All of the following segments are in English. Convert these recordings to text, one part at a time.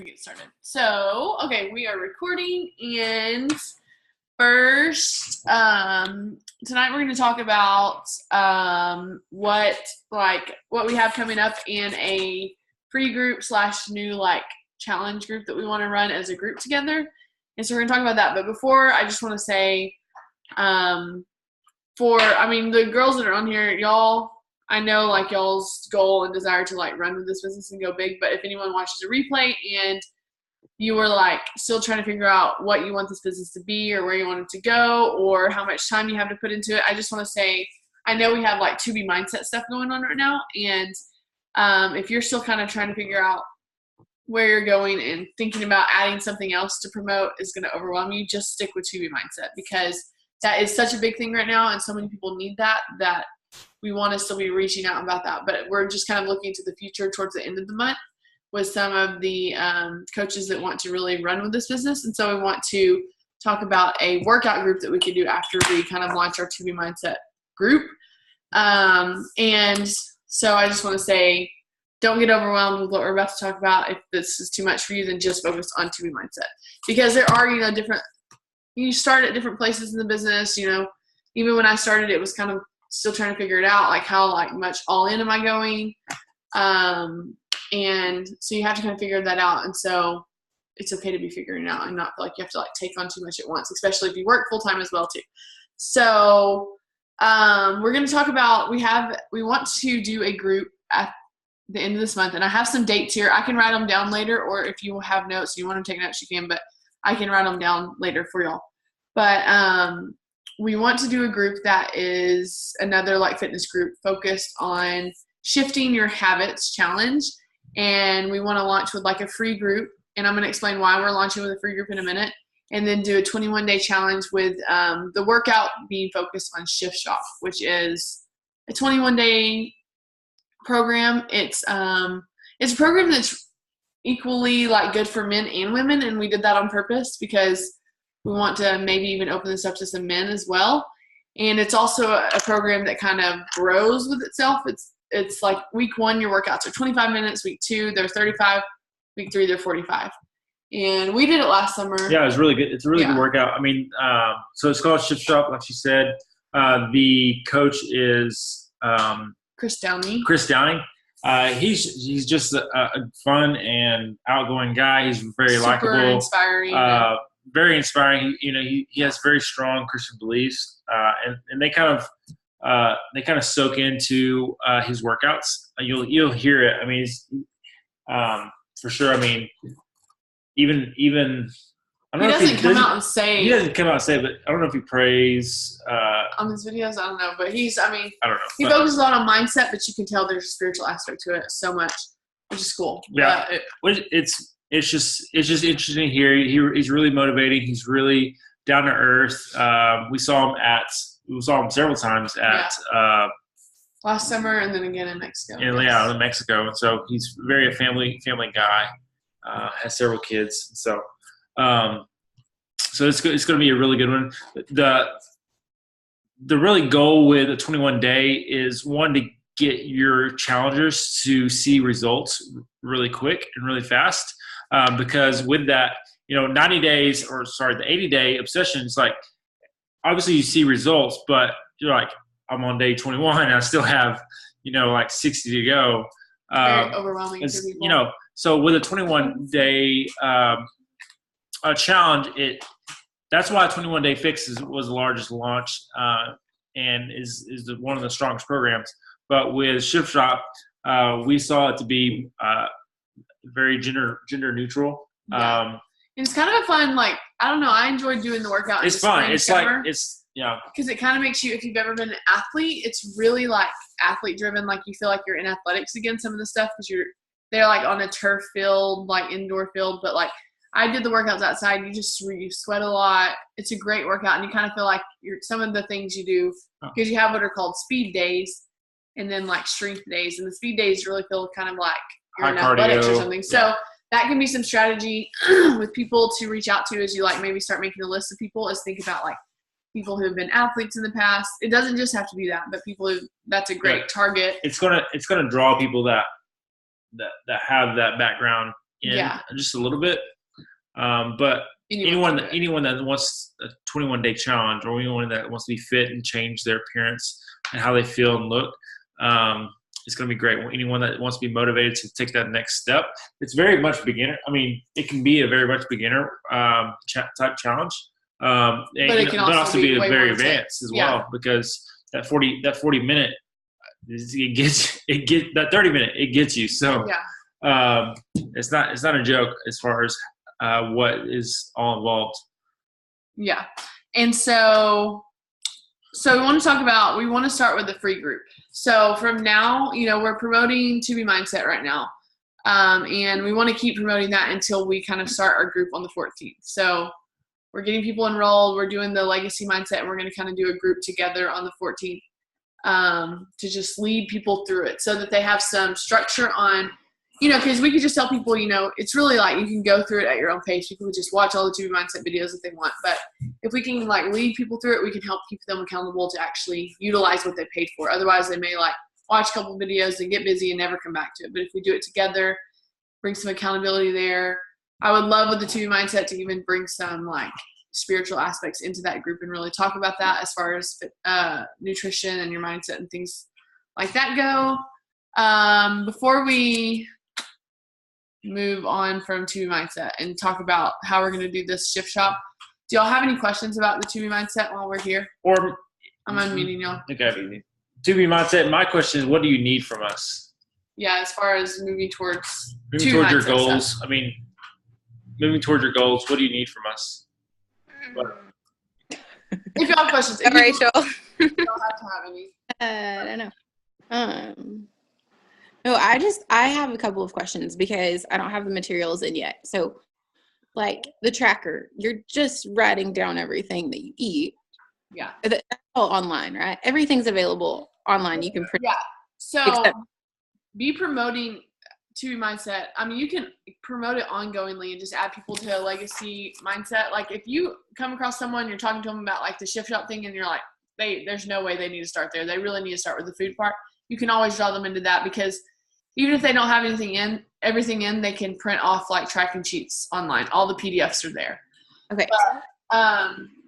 We get started. So, okay, we are recording, and first, tonight we're going to talk about what we have coming up in a free group / new challenge group that we want to run as a group together. And so we're going to talk about that. But before, I just want to say, the girls that are on here, y'all, I know y'all's goal and desire to run with this business and go big, but if anyone watches a replay and you were still trying to figure out what you want this business to be or where you want it to go or how much time you have to put into it, I just want to say, I know we have to be mindset stuff going on right now. And if you're still kind of trying to figure out where you're going and thinking about adding something else to promote is going to overwhelm you, just stick with to be mindset, because that is such a big thing right now. And so many people need that we want to still be reaching out about that, but we're just kind of looking to the future towards the end of the month with some of the coaches that want to really run with this business. And so we want to talk about a workout group that we could do after we kind of launch our To Be Mindset group. And so I just want to say, don't get overwhelmed with what we're about to talk about. If this is too much for you, then just focus on To Be Mindset, because there are, you start at different places in the business. Even when I started, it was kind of still trying to figure it out, how much all in am I going? And so you have to kind of figure that out. And so it's okay to be figuring it out and not feel like you have to take on too much at once, especially if you work full time as well too. So we're going to talk about, we want to do a group at the end of this month, and I have some dates here. I can write them down later, or if you have notes, you want to take notes, you can, but I can write them down later for y'all. But we want to do a group that is another fitness group focused on shifting your habits challenge. And we want to launch with a free group. And I'm going to explain why we're launching with a free group in a minute. And then do a 21-day challenge with the workout being focused on Shift Shop, which is a 21-day program. It's a program that's equally good for men and women. And we did that on purpose because we want to maybe even open this up to some men as well. And it's also a program that kind of grows with itself. It's week 1, your workouts are 25 minutes. Week 2, they're 35. Week 3, they're 45. And we did it last summer. Yeah, it was really good. It's a really good workout. So it's called Shift Shop, like she said. The coach is Chris Downey. He's just a fun and outgoing guy. He's very likable. Inspiring. Very inspiring. He has very strong Christian beliefs, and they kind of soak into his workouts. You'll hear it. He's for sure. Even I don't know if he doesn't come out and say. He doesn't come out and say, but I don't know if he prays on his videos. I don't know, but I don't know. He but focuses a lot on mindset, but you can tell there's a spiritual aspect to it so much, which is cool. Yeah, it's just interesting to hear. He's really motivating. He's really down to earth. We saw him several times at last summer, and then again in Mexico. In Mexico. And so he's very a family guy. Has several kids. So it's going to be a really good one. The really goal with a 21-day is, one, to get your challengers to see results really quick and really fast. Because with that, 90 days, or sorry, the 80-day obsession is obviously you see results, but you're I'm on day 21 and I still have, 60 to go. Very overwhelming for people. So with a 21-day challenge, that's why 21-day Fix was the largest launch and is one of the strongest programs. But with Shift Shop, we saw it to be very gender neutral. Yeah. It's kind of a fun, I don't know, I enjoyed doing the workout. It's fun. It's summer, because it kind of makes you, if you've ever been an athlete, it's really athlete driven. You feel like you're in athletics again, some of the stuff, because they're on a turf field, indoor field. But I did the workouts outside. You sweat a lot. It's a great workout, and you kind of feel like some of the things you do, because you have what are called speed days, and then strength days. And the speed days really feel kind of like you're in athletics or something. So that can be some strategy with people to reach out to as you maybe start making a list of people, is think about people who have been athletes in the past. It doesn't just have to be that, but people who, that's a great target. It's gonna draw people that have that background in just a little bit. But anyone that wants a 21-day challenge, or anyone that wants to be fit and change their appearance and how they feel and look, it's going to be great. Anyone that wants to be motivated to take that next step, it's very much beginner. I mean, it can be a very much beginner type challenge, but it can also be a very advanced as well, because that 40 minute, it gets that 30 minute, it gets you. So it's not a joke as far as what is all involved. Yeah. And so we want to start with the free group. So from now, we're promoting To Be Mindset right now. And we want to keep promoting that until we kind of start our group on the 14th. So we're getting people enrolled. We're doing the Legacy Mindset, and we're going to kind of do a group together on the 14th to just lead people through it so that they have some structure on, because we could just tell people, it's really like you can go through it at your own pace. People could just watch all the To Be Mindset videos if they want. But if we can lead people through it, we can help keep them accountable to actually utilize what they paid for. Otherwise, they may watch a couple videos and get busy and never come back to it. But if we do it together, bring some accountability there. I would love with the To Be Mindset to even bring some spiritual aspects into that group and really talk about that as far as nutrition and your mindset and things like that go. Before we move on from To Be Mindset and talk about how we're going to do this shift shop, do y'all have any questions about the To Be Mindset while we're here? Or I'm unmuting y'all. Okay. To Be Mindset, my question is, what do you need from us? Yeah, as far as moving towards your goals. Stuff. I mean, moving towards your goals, what do you need from us? If you have questions. Rachel. You don't have to have any. I don't know. No, I have a couple of questions because I don't have the materials in yet. So, the tracker, you're just writing down everything that you eat. Yeah. That's all online, right? Everything's available online. You can print. Yeah. So be promoting To Be Mindset. I mean, you can promote it ongoingly and just add people to a Legacy Mindset. If you come across someone, you're talking to them about the shift shop thing, and you're like, there's no way they need to start there. They really need to start with the food part. You can always draw them into that, because even if they don't have everything in, they can print off tracking sheets online. All the PDFs are there. Okay. But,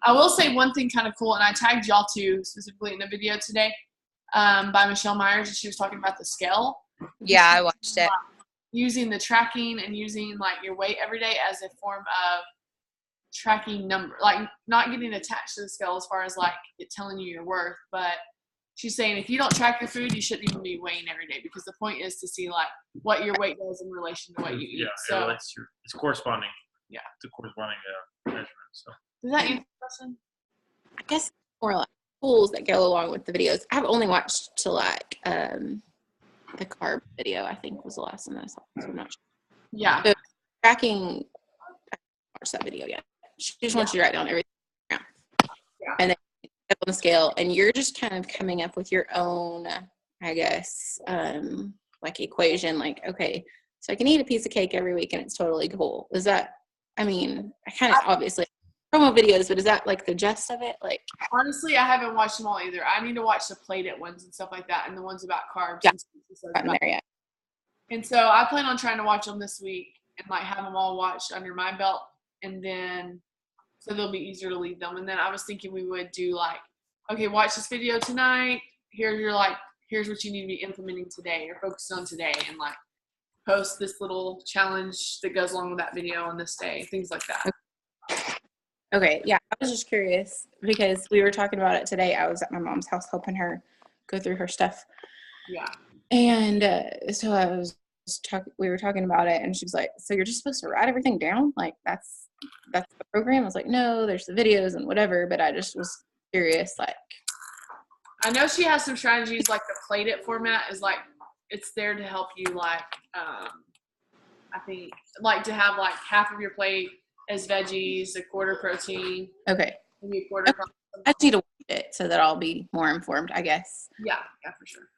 I will say one thing kind of cool, and I tagged y'all too specifically in a video today by Michelle Myers, and she was talking about the scale. Yeah, I watched it. Using the tracking and using your weight every day as a form of tracking number, not getting attached to the scale as far as it telling you your worth, but she's saying if you don't track your food, you shouldn't even be weighing every day, because the point is to see what your weight does in relation to what you eat. Yeah, so it's corresponding. Yeah, it's a corresponding measurement. So does that answer the question? I guess more tools that go along with the videos. I've only watched to the carb video, I think, was the last one that I saw. So I'm not sure. Yeah. So tracking, I haven't watched that video yet. She just wants you to write down everything. Yeah. And then up on the scale, and you're just kind of coming up with your own, I guess, equation. Okay, so I can eat a piece of cake every week and it's totally cool. Is that, I kind of obviously promo videos, but is that the gist of it? Honestly, I haven't watched them all either. I need to watch the plated ones and stuff like that, and the ones about carbs. Yeah. And And so I plan on trying to watch them this week and have them all watched under my belt, and then so they'll be easier to lead them. And then I was thinking we would do okay, watch this video tonight. Here's your here's what you need to be implementing today or focusing on today, and post this little challenge that goes along with that video on this day, things like that. Okay, yeah, I was just curious because we were talking about it today. I was at my mom's house helping her go through her stuff. Yeah. And so we were talking about it, and she was like, so you're just supposed to write everything down? That's the program? I was like, no, there's the videos and whatever, but I just was curious. I know she has some strategies, the plate it format is it's there to help you I think to have half of your plate as veggies, a quarter protein. Okay. Maybe a quarter. I just need to watch it so that I'll be more informed, I guess. Yeah, for sure.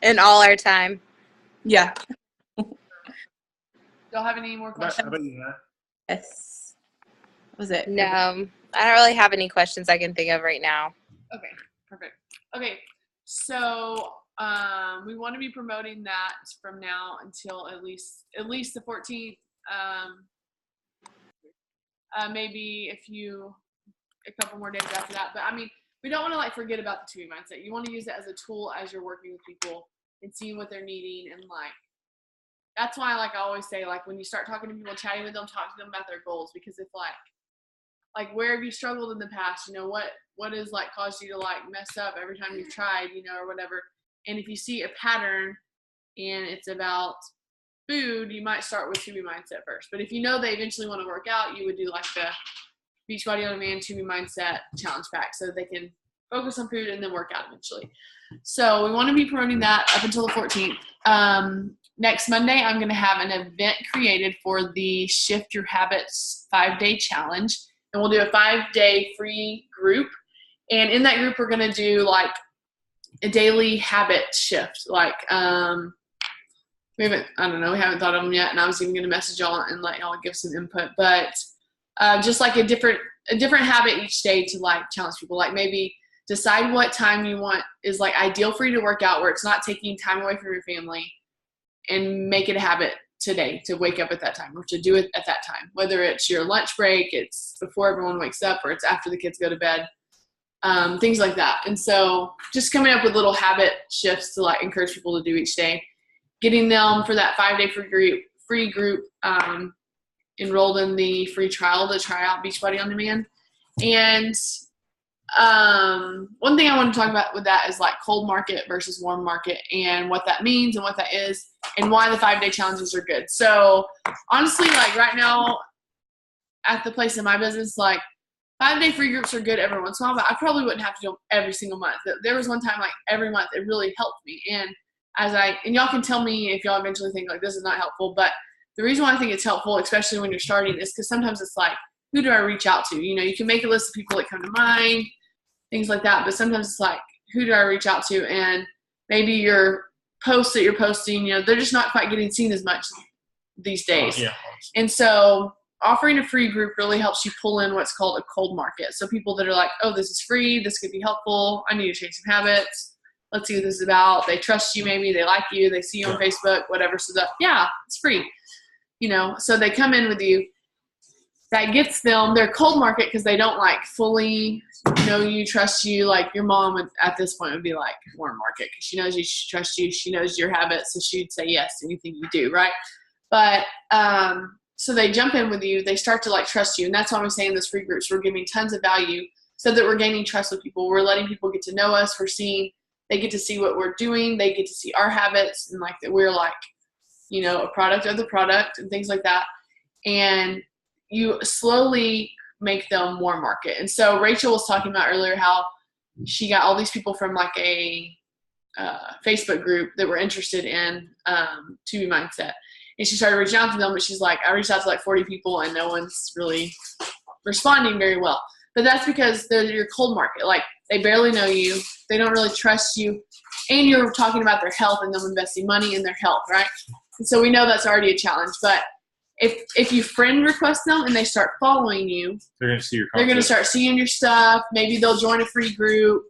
In all our time. Yeah. Y'all have any more questions? How about you, Hannah? Yes. What was it? No, I don't really have any questions I can think of right now. Okay, perfect. Okay, so we want to be promoting that from now until at least the 14th. Maybe a couple more days after that. But I mean, we don't want to like forget about the 2B mindset. You want to use it as a tool as you're working with people and seeing what they're needing. And like, that's why like I always say, like when you start talking to people, chatting with them, talk to them about their goals, because if like where have you struggled in the past? You know, what has like caused you to like mess up every time you've tried, you know, or whatever. And if you see a pattern and it's about food, you might start with 2B mindset first. But if you know they eventually want to work out, you would do like the Beachbody on Demand 2B mindset challenge pack so they can focus on food and then work out eventually. So we want to be promoting that up until the 14th. Next Monday, I'm going to have an event created for the Shift Your Habits 5-day challenge. And we'll do a 5-day free group. And in that group, we're going to do like a daily habit shift. Like, we haven't thought of them yet. And I was even going to message y'all and let y'all give some input. But just like a different habit each day to like challenge people. Like maybe decide what time you want is like ideal for you to work out, where it's not taking time away from your family, and make it a habit today to wake up at that time or to do it at that time. Whether it's your lunch break, it's before everyone wakes up, or it's after the kids go to bed, things like that. And so just coming up with little habit shifts to like encourage people to do each day, getting them for that 5-day free group, enrolled in the free trial to try out Beachbody on Demand. And one thing I want to talk about with that is like cold market versus warm market and what that means and what that is and why the 5-day challenges are good. So honestly, like right now at the place in my business, like 5-day free groups are good every once in a while, but I probably wouldn't have to do them every single month. There was one time like every month it really helped me. And y'all can tell me if y'all eventually think like this is not helpful, but the reason why I think it's helpful, especially when you're starting, is because sometimes it's like, who do I reach out to? You know, you can make a list of people that come to mind, things like that. But sometimes it's like, who do I reach out to? And maybe your posts that you're posting, you know, they're just not quite getting seen as much these days. Yeah. And so offering a free group really helps you pull in what's called a cold market. So people that are like, oh, this is free. This could be helpful. I need to change some habits. Let's see what this is about. They trust you. Maybe they like you. They see you on Facebook, whatever. So it's free. You know, so they come in with you. That gets them their cold market because they don't like fully know you, trust you. Like your mom would, at this point would be like warm market because she knows you, she trusts you, she knows your habits, so she'd say yes to anything you do, right? But so they jump in with you, they start to like trust you, and that's why I'm saying this free groups. We're giving tons of value so that we're gaining trust with people. We're letting people get to know us. They get to see what we're doing. They get to see our habits and like that we're like, you know, a product of the product and things like that. And you slowly make them warm market. And so Rachel was talking about earlier how she got all these people from like a Facebook group that were interested in 2B mindset. And she started reaching out to them, but she's like, I reached out to like 40 people and no one's really responding very well. But that's because they're your cold market. Like they barely know you. They don't really trust you. And you're talking about their health and them investing money in their health, right? And so we know that's already a challenge. But if you friend request them and they start following you, they're going to see your content. They're going to start seeing your stuff. Maybe they'll join a free group.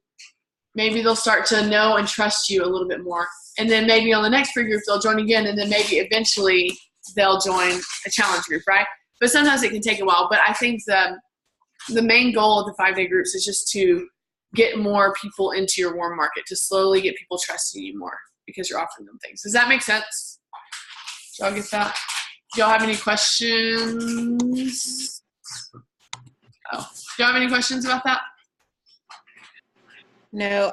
Maybe they'll start to know and trust you a little bit more. And then maybe on the next free group, they'll join again. And then maybe eventually they'll join a challenge group, right? But sometimes it can take a while. But I think the main goal of the 5-day groups is just to get more people into your warm market, to slowly get people trusting you more because you're offering them things. Does that make sense? Did y'all get that? Do y'all have any questions? Do y'all have any questions about that? No,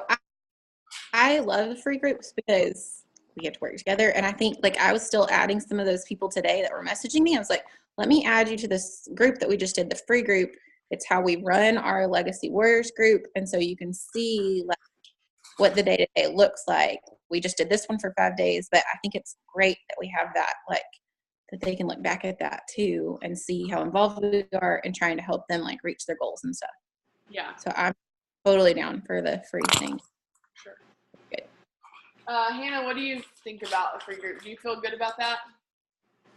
I love the free groups because we get to work together. And I think like I was still adding some of those people today that were messaging me. I was like, let me add you to this group that we just did, the free group. It's how we run our Legacy Warriors group. And so you can see like what the day-to-day looks like. We just did this one for 5 days, but I think it's great that we have that, like that they can look back at that too and see how involved we are in trying to help them like reach their goals and stuff. Yeah. So I'm totally down for the free thing. Sure. Good. Hannah, what do you think about a free group? Do you feel good about that?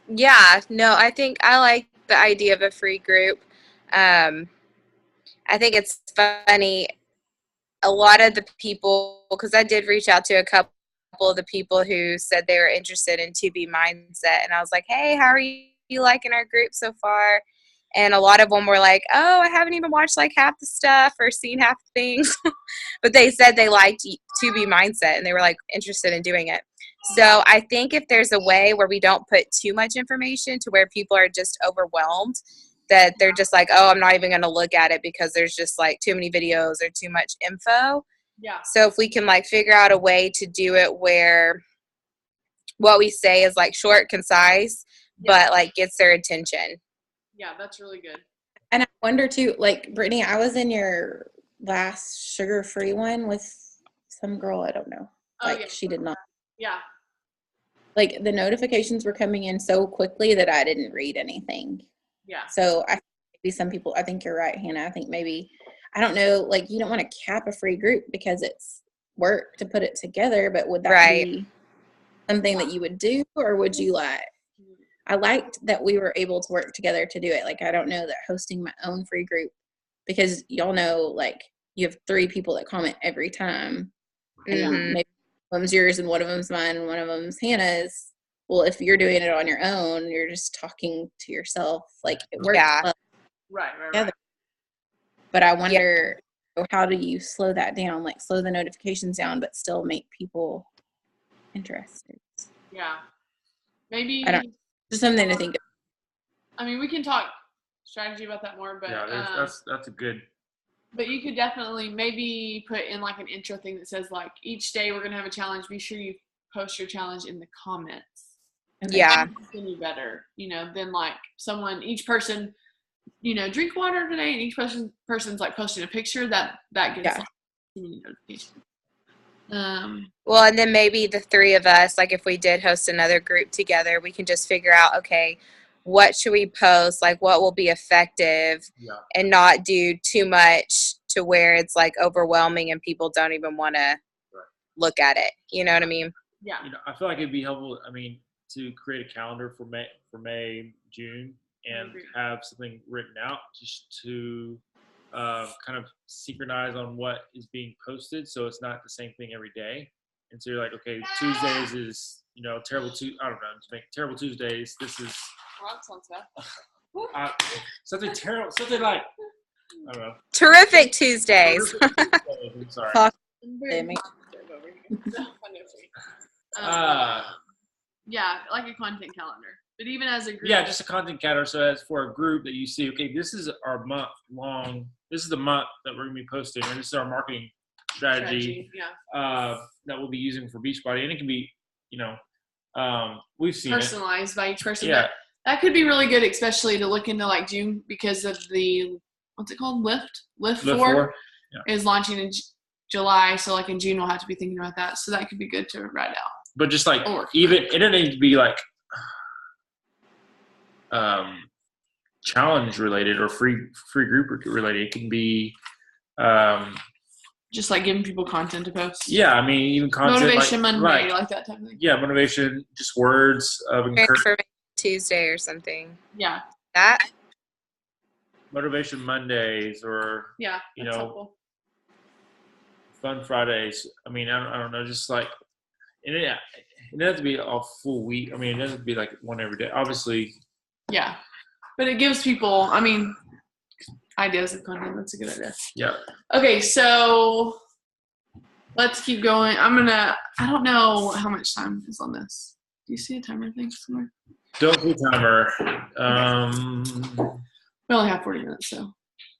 Yeah, no, I think I like the idea of a free group. I think it's funny. A lot of the people, because I did reach out to a couple couple of the people who said they were interested in 2B mindset, and I was like, hey, how are you liking our group so far? And a lot of them were like, oh, I haven't even watched like half the stuff or seen half the things. But they said they liked 2B mindset and they were like interested in doing it. So I think if there's a way where we don't put too much information to where people are just overwhelmed, that they're just like, oh, I'm not even going to look at it because there's just like too many videos or too much info. Yeah. So if we can like figure out a way to do it where what we say is like short, concise, but like gets their attention. Yeah, that's really good. And I wonder too, like, Brittany, I was in your last sugar-free one with some girl, I don't know. Like, she did not. Yeah. Like, the notifications were coming in so quickly that I didn't read anything. Yeah. So maybe some people, I think you're right, Hannah. I think maybe, I don't know, like, you don't want to cap a free group because it's work to put it together, but would that be something that you would do, or would you like? I liked that we were able to work together to do it. Like, I don't know that hosting my own free group, because y'all know, like, you have 3 people that comment every time. And maybe one of them's yours and one of them's mine and one of them's Hannah's. Well, if you're doing it on your own, you're just talking to yourself. Like, it works well Right. But I wonder, how do you slow that down? Like, slow the notifications down, but still make people interested. Yeah. Maybe. Just something to think of. I mean, we can talk strategy about that more, but that's a good. But you could definitely maybe put in like an intro thing that says like, each day we're gonna have a challenge. Be sure you post your challenge in the comments. Yeah. Any better, than like each person, drink water today, and each person's like posting a picture that gets like too many notifications. Well, and then maybe the 3 of us, like if we did host another group together, we can just figure out, okay, what should we post? Like, what will be effective, and not do too much to where it's like overwhelming and people don't even want to look at it. You know what I mean? Yeah. I feel like it'd be helpful. I mean, to create a calendar for May, June, and have something written out just to kind of synchronize on what is being posted, so it's not the same thing every day. And so you're like, okay, Tuesdays is terrible. I don't know, to make terrible Tuesdays. This is that sounds bad. something terrible. Something like, I don't know. Terrific Tuesdays. I'm sorry. Yeah, like a content calendar. But even as a group. Yeah, just a content calendar. So as for a group that you see, okay, this is our month long. This is the month that we're going to be posting, and this is our marketing strategy. That we'll be using for Beachbody. And it can be, we've seen personalized by each person. Yeah. But that could be really good, especially to look into like June, because of the, what's it called? Lift 4 is launching in July. So like in June, we'll have to be thinking about that. So that could be good to write out. But just like, even, it doesn't need to be like challenge related or free group related. It can be just like giving people content to post. Yeah, I mean, even content Motivation Monday, like that type of thing. Yeah, motivation, just words of encouragement. Tuesday or something. Yeah. That. Motivation Mondays, or helpful. Fun Fridays. I mean, I don't know, just like, and it doesn't have to be a full week. I mean, it doesn't have to be like one every day. Obviously. Yeah. But it gives people, I mean, ideas of content. That's a good idea. Yeah. Okay, so let's keep going. I don't know how much time is on this. Do you see a timer thing somewhere? Don't see a timer. We only have 40 minutes, so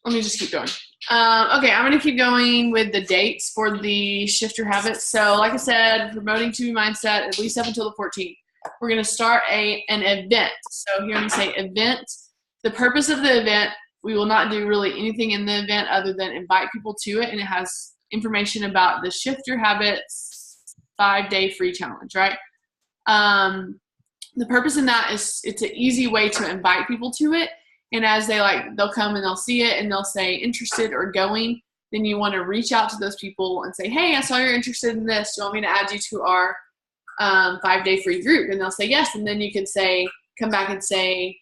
let me just keep going. Okay, I'm going to keep going with the dates for the Shift Your Habits. So like I said, promoting 2B Mindset at least up until the 14th. We're going to start an event. So here we say event. The purpose of the event, we will not do really anything in the event other than invite people to it, and it has information about the Shift Your Habits 5-day free challenge, right? The purpose in that is it's an easy way to invite people to it, and as they'll come and they'll see it and they'll say interested or going, then you want to reach out to those people and say, hey, I saw you're interested in this. Do you want me to add you to our 5-day free group? And they'll say yes, and then you can come back and say,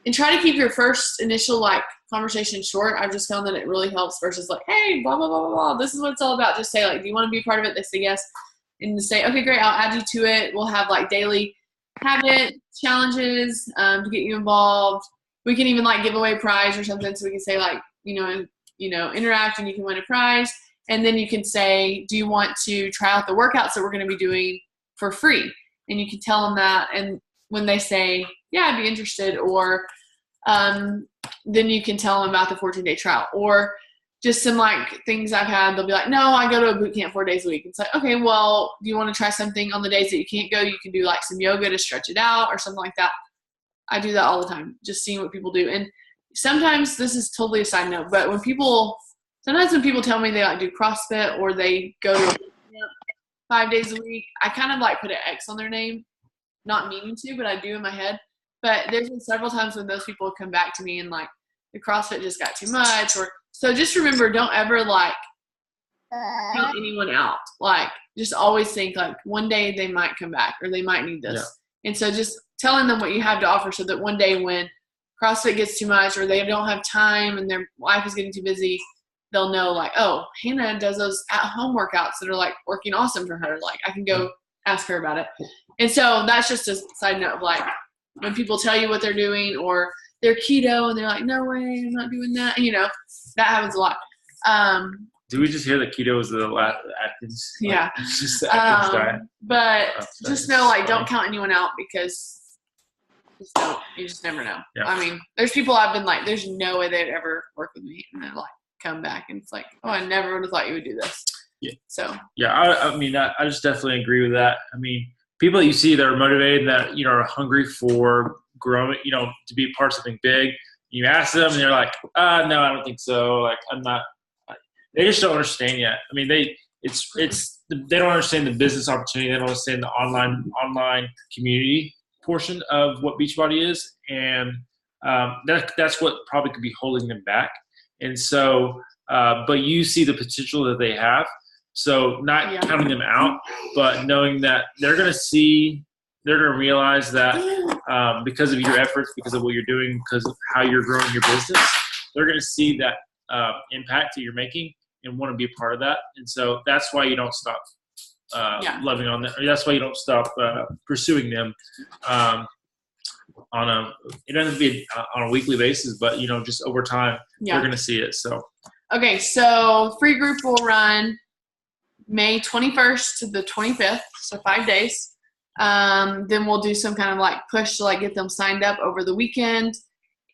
and try to keep your first initial conversation short. I've just found that it really helps versus hey, blah, blah, blah, blah, blah. This is what it's all about. Just say do you want to be part of it? They say yes. and to say, okay, great, I'll add you to it. We'll have like daily habit challenges to get you involved. We can even like give away a prize or something. So we can say like, interact and you can win a prize. And then you can say, do you want to try out the workouts that we're going to be doing for free? And you can tell them that. And when they say, yeah, I'd be interested, or then you can tell them about the 14-day trial, or just some like things I've had. They'll be like, no, I go to a boot camp 4 days a week. It's like, okay, well, do you want to try something on the days that you can't go? You can do like some yoga to stretch it out or something like that. I do that all the time, just seeing what people do. And sometimes, this is totally a side note, but sometimes when people tell me they like do CrossFit or they go to a boot camp 5 days a week, I kind of like put an X on their name, not meaning to, but I do in my head. But there's been several times when those people come back to me and like the CrossFit just got too much, so just remember, don't ever like count anyone out. Like just always think like one day they might come back or they might need this. Yeah. And so just telling them what you have to offer so that one day when CrossFit gets too much or they don't have time and their life is getting too busy, they'll know like, oh, Hannah does those at-home workouts that are like working awesome for her. Like I can go ask her about it. And so that's just a side note of like when people tell you what they're doing or they're keto and they're like, no way, I'm not doing that. That happens a lot. Did we just hear that keto is the Atkins? Yeah. It's just the Atkins diet. But just know, like, don't count anyone out because you just never know. Yeah. I mean, there's people I've been like, there's no way they'd ever work with me. And then like come back and it's like, oh, I never would have thought you would do this. Yeah. So. Yeah, I mean, I just definitely agree with that. I mean, people that you see that are motivated, that, are hungry for growing, to be part of something big. You ask them and they're like, no, I don't think so. Like, I'm not. They just don't understand yet. I mean, they don't understand the business opportunity. They don't understand the online community portion of what Beachbody is, and that's what probably could be holding them back. And so, but you see the potential that they have. So not counting them out, but knowing that they're going to realize that because of your efforts, because of what you're doing, because of how you're growing your business, they're going to see that impact that you're making and want to be a part of that. And so that's why you don't stop loving on them. That's why you don't stop pursuing them it doesn't have to be on a weekly basis, but just over time, they're going to see it. So, okay. So free group will run May 21st to the 25th. So 5 days. Then we'll do some kind of like push to like get them signed up over the weekend.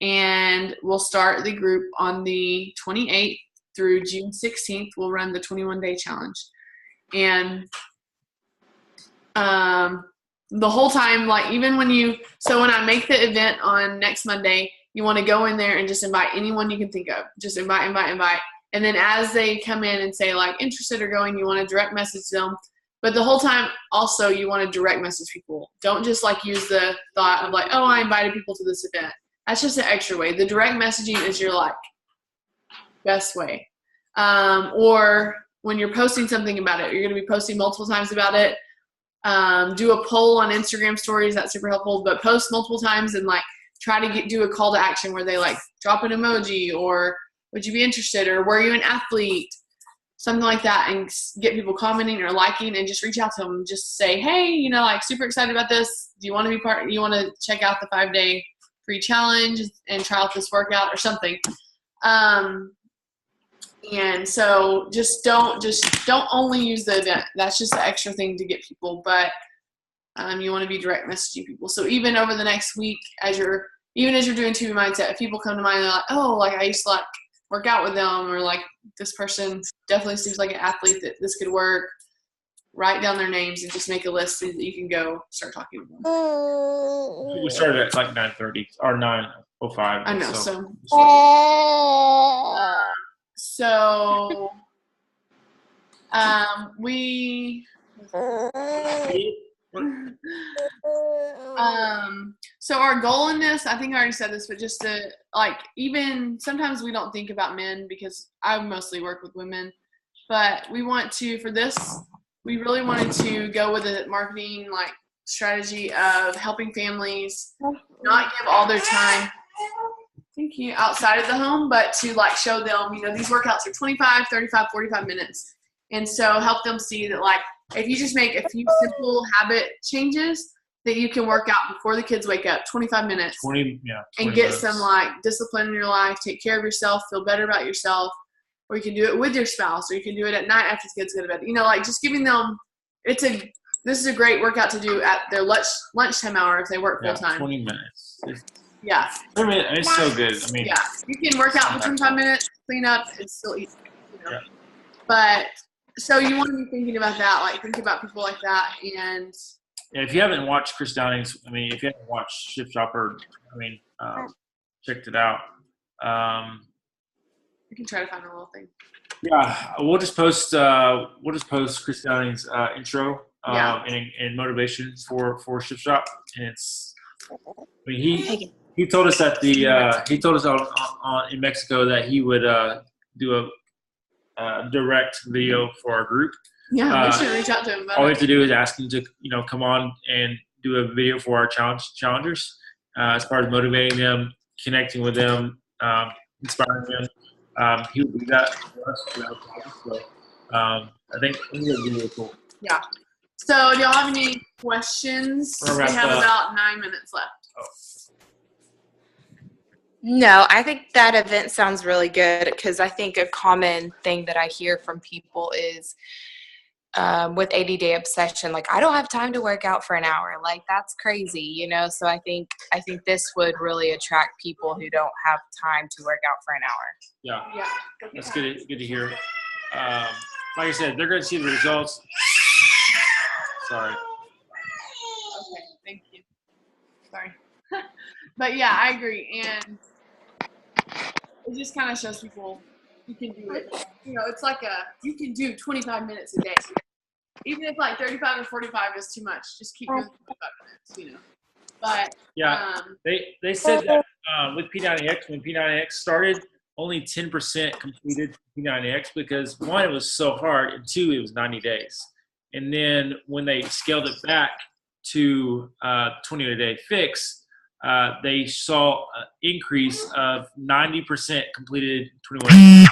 And we'll start the group on the 28th through June 16th. We'll run the 21-day challenge. And the whole time, like even when I make the event on next Monday, you want to go in there and just invite anyone you can think of. Just invite. And then as they come in and say like interested or going, you want to direct message them. But the whole time also you want to direct message people. Don't just like use the thought of like, oh, I invited people to this event. That's just an extra way. The direct messaging is your like best way. Or when you're posting something about it, you're going to be posting multiple times about it. Do a poll on Instagram stories. That's super helpful. But post multiple times and like try to do a call to action where they like drop an emoji or would you be interested or were you an athlete? Something like that, and get people commenting or liking and just reach out to them. Just say, hey, like super excited about this. Do you want to be part? You want to check out the 5-day free challenge and try out this workout or something. And so just don't only use the event. That's just an extra thing to get people, but you want to be direct messaging people. So even over the next week, as you're doing TV Mindset, if people come to mind, they're like, oh, like I used to like work out with them, or like this person definitely seems like an athlete that this could work. Write down their names and just make a list so that you can go start talking to them. We started at like 9:30 or 9:05. I know. So our goal in this, I think I already said this, but just to like, even sometimes we don't think about men because I mostly work with women, but we really wanted to go with a marketing like strategy of helping families not give all their time outside of the home, but to like show them, these workouts are 25, 35, 45 minutes. And so help them see that like if you just make a few simple habit changes that you can work out before the kids wake up, 25 minutes, 20 and get minutes. some like discipline in your life, take care of yourself, feel better about yourself, or you can do it with your spouse, or you can do it at night after the kids go to bed. You know, like just giving them, this is a great workout to do at their lunchtime hour if they work full time. 20 minutes. Yeah. I mean, it's so good. I mean, yeah, you can work out for 25 minutes, clean up, it's still easy. You know? Yeah. But so you want to be thinking about that, like think about people like that, and if you haven't watched Chris Downing's, I mean, if you haven't watched Shift Shopper, I mean, checked it out. you can try to find a little thing. Yeah, we'll just post Chris Downing's intro and motivation for Shift Shop, and it's. I mean, he told us at the he told us on in Mexico that he would do a direct video for our group. Yeah, we should reach out to him. All we have to do is ask him to come on and do a video for our challengers as far as motivating them, connecting with them, inspiring them. He would do that for us. So, I think it would be really cool. Yeah. So, do y'all have any questions? We have about 9 minutes left. Oh. No, I think that event sounds really good because I think a common thing that I hear from people is with ADD obsession, like I don't have time to work out for an hour. Like that's crazy, So I think this would really attract people who don't have time to work out for an hour. Yeah. That's good to hear. Like I said, they're going to see the results. Sorry. Okay, thank you. Sorry. But yeah, I agree. And it just kind of shows people you can do it. It's like you can do 25 minutes a day. Even if like 35 or 45 is too much, just keep doing 25 minutes, But yeah, they said that with P90X, when P90X started, only 10% completed P90X because one, it was so hard, and two, it was 90 days. And then when they scaled it back to 20-a-day fix, they saw an increase of 90% completed 21 days.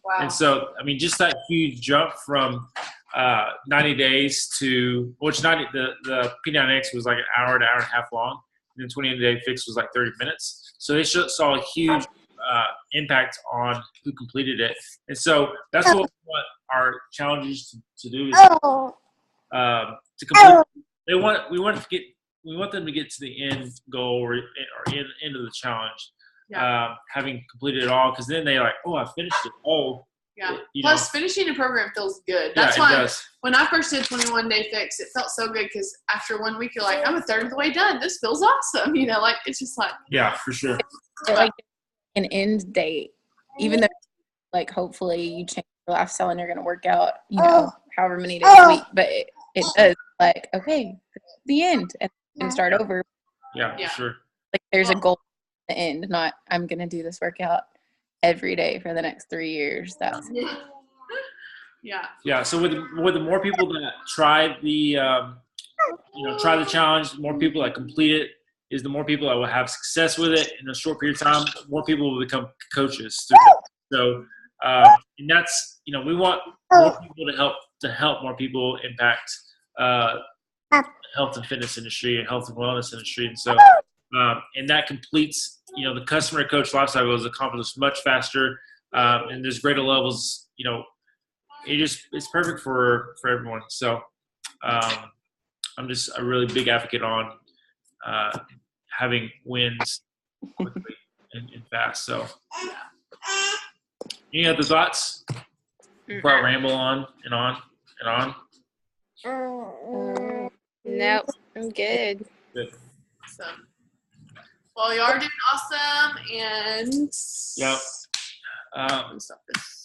Wow. And so, I mean, just that huge jump from 90 days to, the P90X was like an hour to hour and a half long, and the 20-a-day fix was like 30 minutes. So they saw a huge impact on who completed it. And so that's what we want our challengers to do is to complete. We want them to get to the end goal or end of the challenge, having completed it all. Because then they like, oh, I finished it. Oh, yeah. Plus, finishing a program feels good. That's why when I first did 21-day fix, it felt so good because after 1 week, you're like, I'm a third of the way done. This feels awesome. Like it's just like for sure. Like an end date, even though like hopefully you change your lifestyle and you're going to work out, however many days a week, but it does like okay, the end and you can start over. Yeah, for sure. Like there's a goal at the end, not I'm going to do this workout every day for the next 3 years. That's yeah. So with the more people that try the try the challenge, the more people that complete it is the more people that will have success with it in a short period of time. More people will become coaches through it. So and that's we want more people to help more people impact health and fitness industry and health and wellness industry. And so and that completes the customer coach lifestyle is accomplished much faster, and there's greater levels. It's perfect for everyone. So I'm just a really big advocate on having wins quickly and fast. So any other thoughts before I ramble on and on and on? Nope, I'm good. Good. So, well, you are doing awesome, and Yep. stop this.